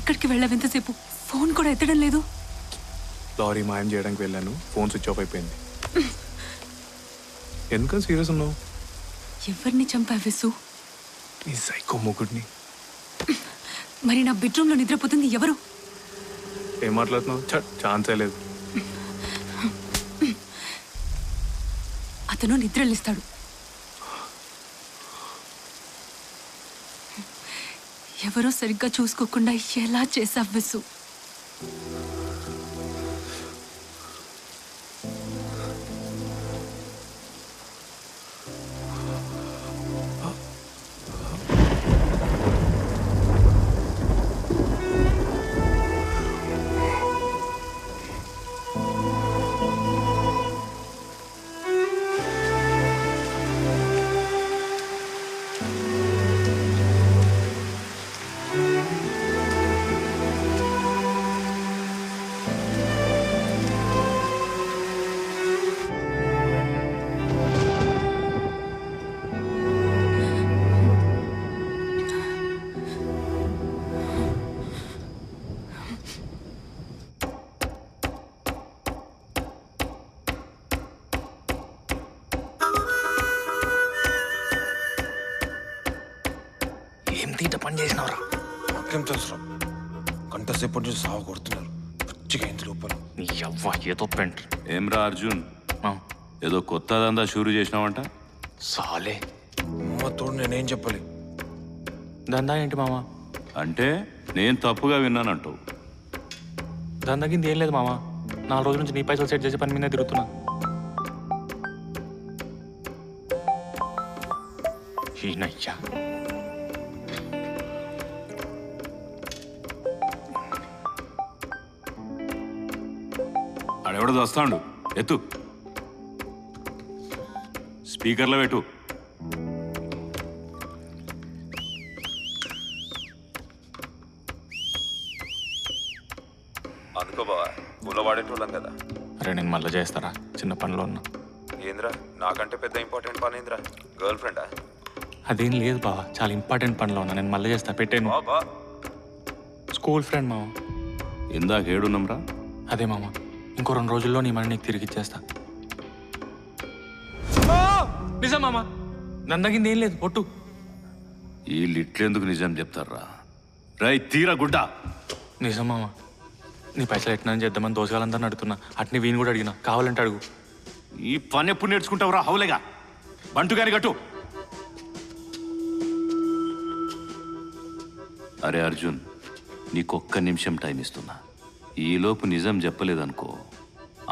ఎక్కడికి వెళ్ళావు? ఎంతసేపు ఫోన్ కూడా ఎత్తడం లేదు. లారీ మాయం చేయడానికి వెళ్ళాను, ఫోన్ స్విచ్ ఆఫ్ అయిపోయింది. ఎందుకని సీరియస్ ఉన్నావు? ఎవరిని చంపావు విసు? నీ సైకో మొగుడిని. మరి నా బెడ్రూమ్ లో నిద్రపోతుంది ఎవరు? ఏం మాట్లాడుతున్నావు? ఛాన్సే లేదు. అతను నిద్రలేస్తాడు. ఎవరో సరిగ్గా చూసుకోకుండా ఎలా చేసావు విసు? ఏం తీట పని చేసినవరా? నాకేం తెలుసురా, గంట సేపటి నుంచి సాగు కొడుతున్నారు. పచ్చిగా ఇంటి లోపల నీ అవ్వ ఏదో పెంట్. ఏమ్రా అర్జున్, ఏదో కొత్త దందా షూరు చేసినావంట? సాలే అమ్మ తోడు నేనేం చెప్పలే. దందా ఏంటి మామ? అంటే నేను తప్పుగా విన్నానంటావు. దందా కింద ఏం లేదు మామ. 4 రోజుల నుంచి నీ పైసలు సెట్ చేసే పని మీద తిరుగుతున్నా. ఈయనయ్యా ఆడెవడో వస్తాడు, ఎత్తు, స్పీకర్లో పెట్టు. అందుకో బావా, ఊళ్ళో వాడేటోళ్ళం కదా. అరే నేను మళ్ళీ చేస్తారా, చిన్న పనిలో ఉన్నా. ఏంద్రా నాకంటే పెద్ద ఇంపార్టెంట్ పని ఏంద్రా? గర్ల్ ఫ్రెండా? అదేం లేదు బావా, చాలా ఇంపార్టెంట్ పనిలో ఉన్నా. నేను మళ్ళీ చేస్తా, పెట్టాను. బాబా స్కూల్ ఫ్రెండ్ మామ. ఇందాక ఏడున్నాంరా? అదే మామ, ఇంకో 2 రోజుల్లో నీ మనీ నీకు తిరిగి ఇచ్చేస్తా. నిజం మామ, దందగింది ఏం లేదు, పొట్టు. వీళ్ళు ఇట్లెందుకు నిజం చెప్తారా? రై తీరా గుడ్డ. నిజం మామ, నీ పైసలు ఎట్లా చేద్దామని దోసగాలందరిని అడుగుతున్నా. అట్ని వీని కూడా అడిగినా, కావాలంటే అడుగు. ఈ పని ఎప్పుడు నేర్చుకుంటావురా హౌలేగా? బంటుగాని గట్టు. అరే అర్జున్, నీకొక్క నిమిషం టైం ఇస్తున్నా. ఈలోపు నిజం చెప్పలేదనుకో,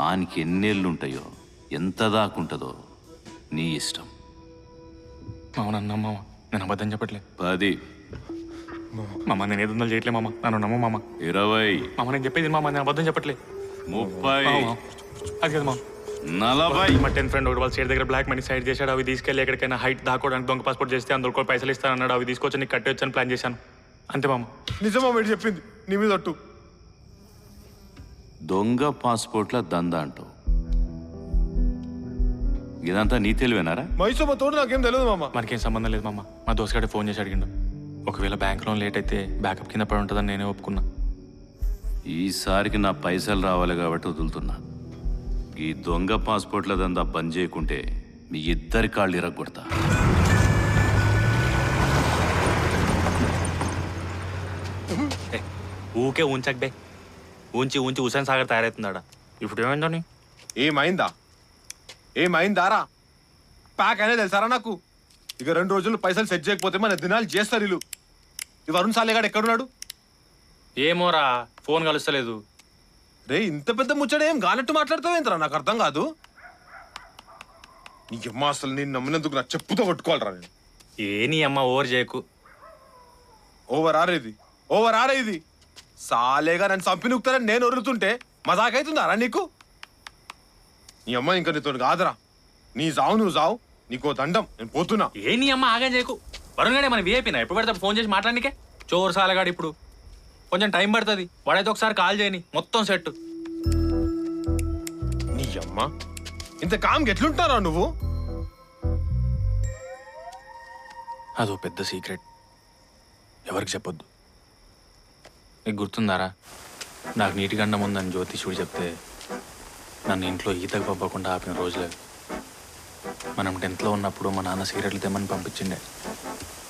ఆనికి ఎన్నేళ్ళుంటాయో, ఎంత దాకుంటుందో నీ ఇష్టం. మామ నన్ను మామ, నేను అబద్ధం చెప్పట్లే. 10 మామ నేను 700 చేయట్లే మామ, నన్ను నమ్ము మామ. 20 మామ నేను చెప్పేది మామ, నేను అబద్ధం చెప్పట్లే. 30 అది కదా మామ. 40 మా 10 ఫ్రెండ్ ఒకటి వాళ్ళ సైడ్ దగ్గర బ్లాక్ మనీ సైడ్ చేశాడు. అవి తీసుకెళ్ళి ఎక్కడికైనా హైట్ దాకోవడానికి దొంగ పాస్పోర్ట్ చేస్తే అందులో కూడా పైసలు ఇస్తానన్నాడు. అవి తీసుకొచ్చి నీకు కట్టేయొచ్చని ప్లాన్ చేశాను. అంతే మామ. నిజమా మీరు చెప్పింది? నీ మీద అట్టు. దొంగ పాస్పోర్ట్ల దందా అంటావు. ఇదంతా నీ తెలివేనారా? మైసమ్మ తోడు నాకేం తెలియదు మామ. మనకేం సంబంధం లేదు మామ. మా దోస్తగాడే ఫోన్ చేసి అడిగిండు. ఒకవేళ బ్యాంక్ లోన్ లేట్ అయితే బ్యాకప్ కింద పడి ఉంటుందని నేనే ఒప్పుకున్నా. ఈసారికి నా పైసలు రావాలి కాబట్టి వదులుతున్నా. ఈ దొంగ పాస్పోర్ట్ల దందా బంద్ చేయకుంటే మీ ఇద్దరి కాళ్ళు ఇరగొడతా. ఊకే ఉంచక్ బే, ఉంచి ఉంచి హుసేన్ సాగర్ తయారవుతున్నాడా. ఇప్పుడు ఏమైందని? ఏమైందారా? ప్యాక్ అనేది తెలుసారా నాకు? ఇక 2 రోజులు పైసలు సెట్ చేయకపోతే మన దినాలు చేస్తారు వీళ్ళు. ఈ వరుణ్ సాలేగాడు ఎక్కడున్నాడు? ఏమోరా, ఫోన్ కలుస్తలేదు. రే ఇంత పెద్ద ముచ్చట ఏం గానట్టు మాట్లాడతావేంద్రా? నాకు అర్థం కాదు. నీ అమ్మ అసలు నేను నమ్మినందుకు నా చెప్పుతో కొట్టుకోవాలరా నేను. ఏ నీ అమ్మ ఓవర్ చేయకు. ఓవర్ ఆరే ఇది. సాలేగా నన్ను చంపి నుకుతారని నేను ఒరుతుంటే మజాకైతుందారా నీకు? నీ అమ్మ ఇంకా నీతో కాదురా. నీ జావు నువ్వు జావు, నీకో దండం, నేను పోతున్నా. ఏ నీ అమ్మ ఆగం చేయకు. వరుణ్ గాడే మన వీఐపీనా? ఎప్పుడు పెడతా ఫోన్ చేసి మాట్లాడనికే? చోరు సాలగాడు ఇప్పుడు. కొంచెం టైం పడుతుంది. వాడైతే ఒకసారి కాల్ చేయని, మొత్తం సెట్. నీ అమ్మ ఇంత కామ్గా ఎట్లుంటారా నువ్వు? అదో పెద్ద సీక్రెట్, ఎవరికి చెప్పొద్దు. నీకు గుర్తుందారా నాకు నీటి గండం ఉందని జ్యోతిషుడు చెప్తే నన్ను ఇంట్లో ఈతకు పంపకుండా ఆపిన రోజులే. మనం 10th లో ఉన్నప్పుడు మా నాన్న సిగరెట్లు తెమ్మని పంపించిండే.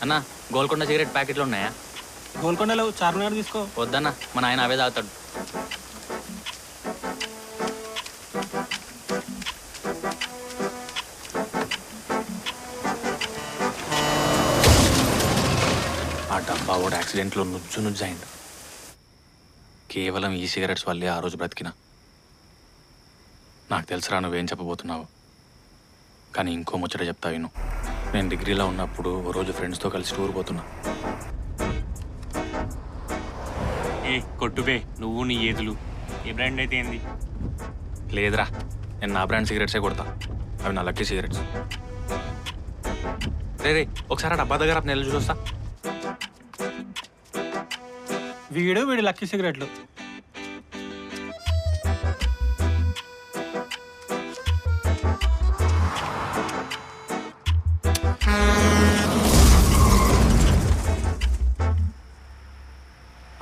అన్న గోల్కొండ సిగరెట్ ప్యాకెట్లు ఉన్నాయా? గోల్కొండలో చార్మినార్ తీసుకో. వద్దన్న మా నాయన అవే తాగుతాడు. ఆ డబ్బా కూడా యాక్సిడెంట్లో నుజ్జు అయింది. కేవలం ఈ సిగరెట్స్ వల్లే ఆ రోజు బ్రతికినా. నాకు తెలుసురా నువ్వేం చెప్పబోతున్నావు, కానీ ఇంకో ముచ్చట చెప్తా విను. నేను డిగ్రీలో ఉన్నప్పుడు ఓ రోజు ఫ్రెండ్స్తో కలిసి టూర్ పోతున్నా. ఏ కొట్టుబే నువ్వు నీ ఏదులు. ఏ బ్రాండ్ అయితే ఏంది? లేదురా, నేను నా బ్రాండ్ సిగరెట్సే కొడతా. అవి నా లక్కీ సిగరెట్స్. రే ఒకసారి ఆ డబ్బా దగ్గర నెల చూసి వస్తా. వీడి లక్కీ సిగరెట్లు.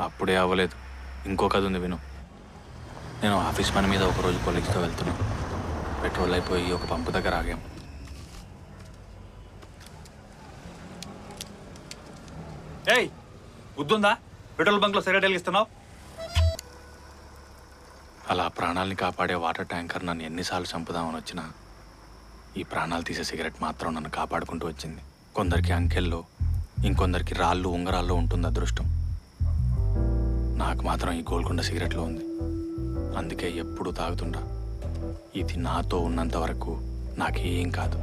అప్పుడే అవ్వలేదు, ఇంకో కథ ఉంది విను. నేను ఆఫీస్ పని మీద ఒకరోజు కొలీగ్స్తో వెళ్తున్నా. పెట్రోల్ అయిపోయి ఒక పంపు దగ్గర ఆగాం. ఏయ్ బుద్ధుందా? పెట్రోల్ బంక్లో సిగరెట్ వెలిగిస్తున్నావు? అలా ప్రాణాలని కాపాడే వాటర్ ట్యాంకర్ నన్ను ఎన్నిసార్లు చంపుదామని వచ్చినా ఈ ప్రాణాలు తీసే సిగరెట్ మాత్రం నన్ను కాపాడుకుంటూ వచ్చింది. కొందరికి అంకెల్లో, ఇంకొందరికి రాళ్ళు ఉంగరాల్లో ఉంటుంది అదృష్టం. నాకు మాత్రం ఈ గోల్కొండ సిగరెట్లో ఉంది. అందుకే ఎప్పుడు తాగుతుంటా. ఇది నాతో ఉన్నంత వరకు నాకేం కాదు.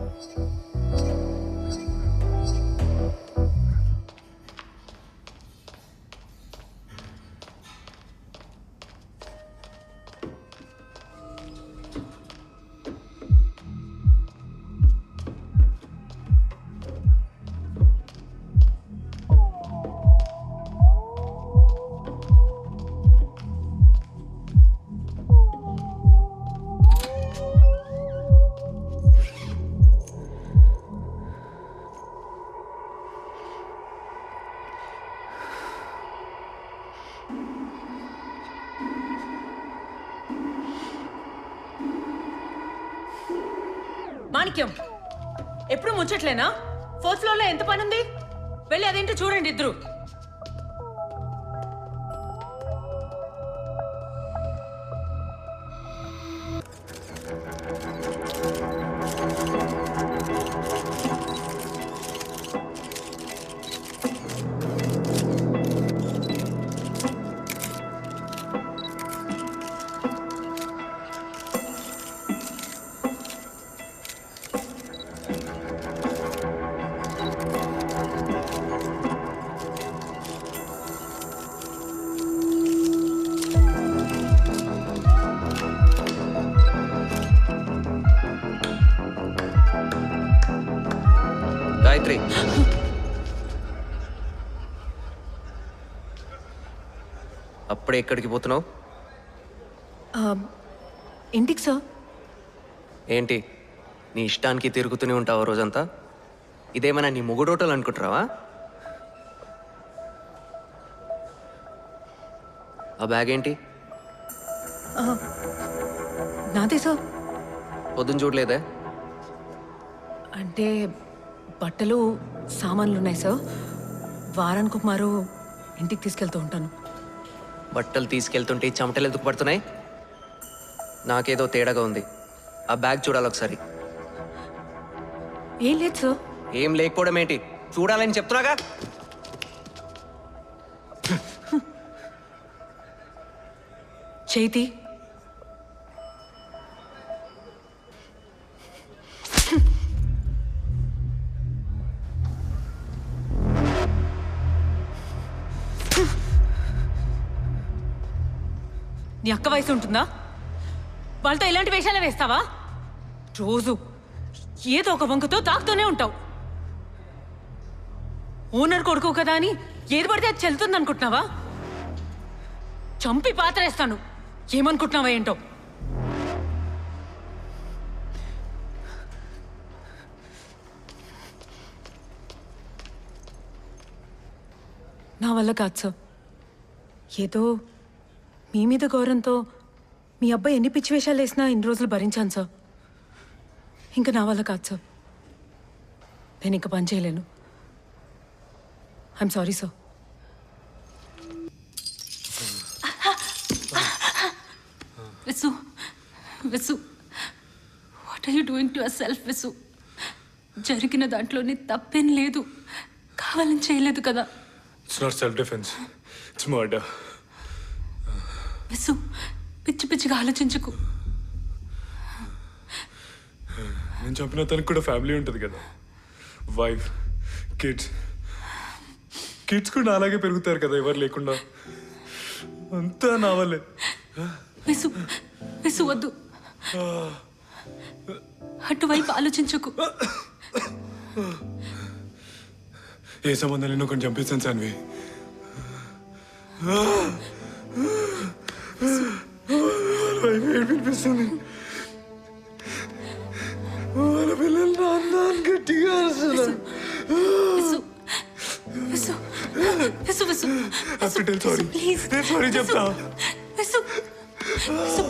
మాణిక్యం, ఎప్పుడు ముచ్చట్లేనా? 4th ఫ్లోర్లో ఎంత పని ఉంది? వెళ్ళి అదేంటో చూడండి ఇద్దరు. గాయత్రి, అప్పుడే ఎక్కడికి పోతున్నావు? ఇంటికి సార్. ఏంటి నీ ఇష్టానికి తిరుగుతూనే ఉంటావు రోజంతా? ఇదేమైనా నీ మొగుడోటలు అనుకుంటున్నావా? ఆ బ్యాగ్ ఏంటి? నాదే సార్. పొద్దున్న చూడలేదే? అంటే బట్టలు, సామాన్లు ఉన్నాయి సార్. వారానికి ఒక మారు ఇంటికి తీసుకెళ్తూ ఉంటాను. బట్టలు తీసుకెళ్తుంటే ఈ చెమటలు ఎందుకు పడుతున్నాయి? నాకేదో తేడాగా ఉంది. ఆ బ్యాగ్ చూడాలి ఒకసారి. ఏం లేదు సార్. ఏం లేకపోవడం ఏంటి? చూడాలని చెప్తున్నాగా. చేతి నీ అక్క వయసు ఉంటుందా? వాళ్ళతో ఇలాంటి వేషాలే వేస్తావా? రోజు ఏదో ఒక వంకతో తాకుతూనే ఉంటావు. ఓనర్ కొడుకు కదా అని ఏది పడితే అది చెల్లుతుంది అనుకుంటున్నావా? చంపి పాతరేస్తాను. ఏమనుకుంటున్నావా ఏంటో? నా వల్ల కాదు సార్. ఏదో మీ మీద గౌరవంతో మీ అబ్బాయి ఎన్ని పిచ్చి వేషాలు వేసినా ఇన్ని రోజులు భరించాను సార్. ఇంకా నా వల్ల కాదు సార్. నేను ఇంకా పని చేయలేను. I'm sorry sir. Visu Visu what are you doing to yourself Visu? జరిగిన దాంట్లోని తప్పేం లేదు, కావాలని చేయలేదు కదా. It's not self defence, it's murder. Visu పిచ్చి పిచ్చిగా ఆలోచించకు. నేను చంపిన తనకు కూడా ఫ్యామిలీ ఉంటుంది కదా, వైఫ్, కిడ్స్. కిడ్స్ కూడా అలాగే పెరుగుతారు కదా ఎవరు లేకుండా. అంతా నా వల్లే. విసు విసు వద్దు, అటువైపు ఆలోచించకు. ఏ సంబంధం నేను ఒకటి చంపేస్తాను సాన్వి. వినిపిస్తుంది. వాళ్ళ పిల్లలు నాన్న గట్టిగా విసు విసు విసు విసు సారీ. ప్లీజ్ నేను సారీ చెప్తా. విసు విసు